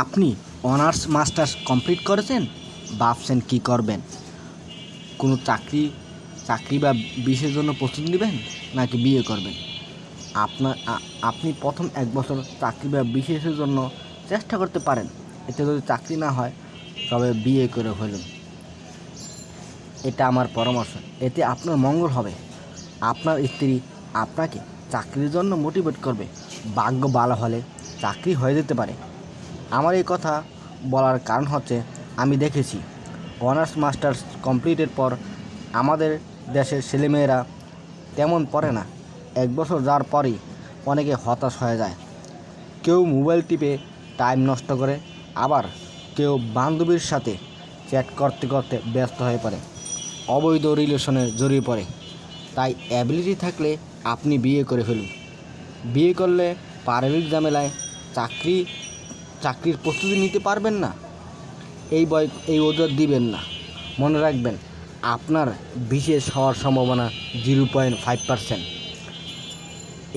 আপনি honours masters complete করেছেন, ভাবছেন কী করবেন? কোনো চাকরি বা বিশের জন্য প্রস্তুতি নেবেন নাকি বিয়ে করবেন? আপনি প্রথম 1 বছর চাকরি বা বিশেষের জন্য চেষ্টা করতে পারেন। এতে যদি চাকরি না হয় তবে বিয়ে করে ফেলুন। এটা আমার পরামর্শ। এতে আপনার মঙ্গল হবে। আপনার স্ত্রী আপনাকে চাকরির জন্য মোটিভেট করবে। ভাগ্য ভালো হলে চাকরি হয়ে যেতে পারে। আমার এই কথা বলার কারণ হচ্ছে, আমি দেখেছি অনার্স মাস্টার্স কমপ্লিটের পর আমাদের দেশের ছেলেমেয়েরা তেমন পড়ে না। 1 বছর যাওয়ার পরই অনেকে হতাশ হয়ে যায়। কেউ মোবাইল টিপে টাইম নষ্ট করে, আবার কেউ বান্ধবীর সাথে চ্যাট করতে করতে ব্যস্ত হয়ে পড়ে, অবৈধ রিলেশনে জড়িয়ে পড়ে। তাই অ্যাবিলিটি থাকলে আপনি বিয়ে করে ফেলুন। বিয়ে করলে পারিবারিক ঝামেলায় চাকরির প্রস্তুতি নিতে পারবেন না, এই অজুহাত দিবেন না। মনে রাখবেন, আপনার বিশেষ হওয়ার সম্ভাবনা 0.5%।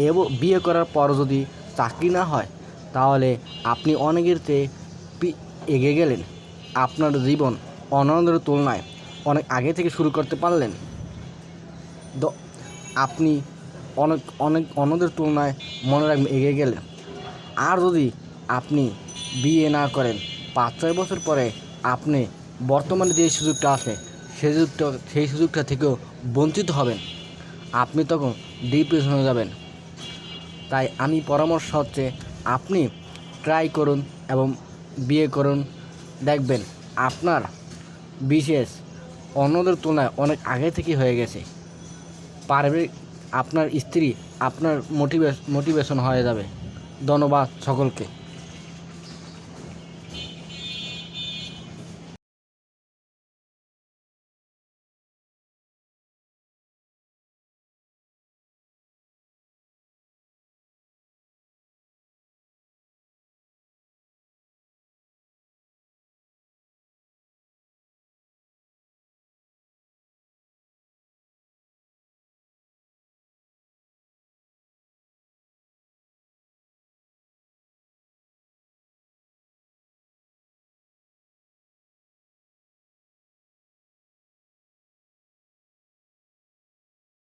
এবং বিয়ে করার পর যদি চাকরি না হয় তাহলে আপনি অনেকের চেয়ে এগিয়ে গেলেন। আপনার জীবন অন্যদের তুলনায় অনেক আগে থেকে শুরু করতে পারলেন। আপনি অনেক অনেক অন্যদের তুলনায় মনে রাখবেন এগিয়ে গেলেন। আর যদি আপনি বিয়ে না করেন, 5-6 বছর পরে আপনি বর্তমানে যে সুযোগটা আছে সেই সুযোগটা থেকেও বঞ্চিত হবেন। আপনি তখন ডিপ্রেশন হয়ে যাবেন। তাই আমি পরামর্শ হচ্ছে, আপনি ট্রাই করুন এবং বিয়ে করুন। দেখবেন আপনার বিশেষ অন্যদের তুলনায় অনেক আগে থেকে হয়ে গেছে। পারিবারিক আপনার স্ত্রী আপনার মোটিভেশন হয়ে যাবে। ধন্যবাদ সকলকে।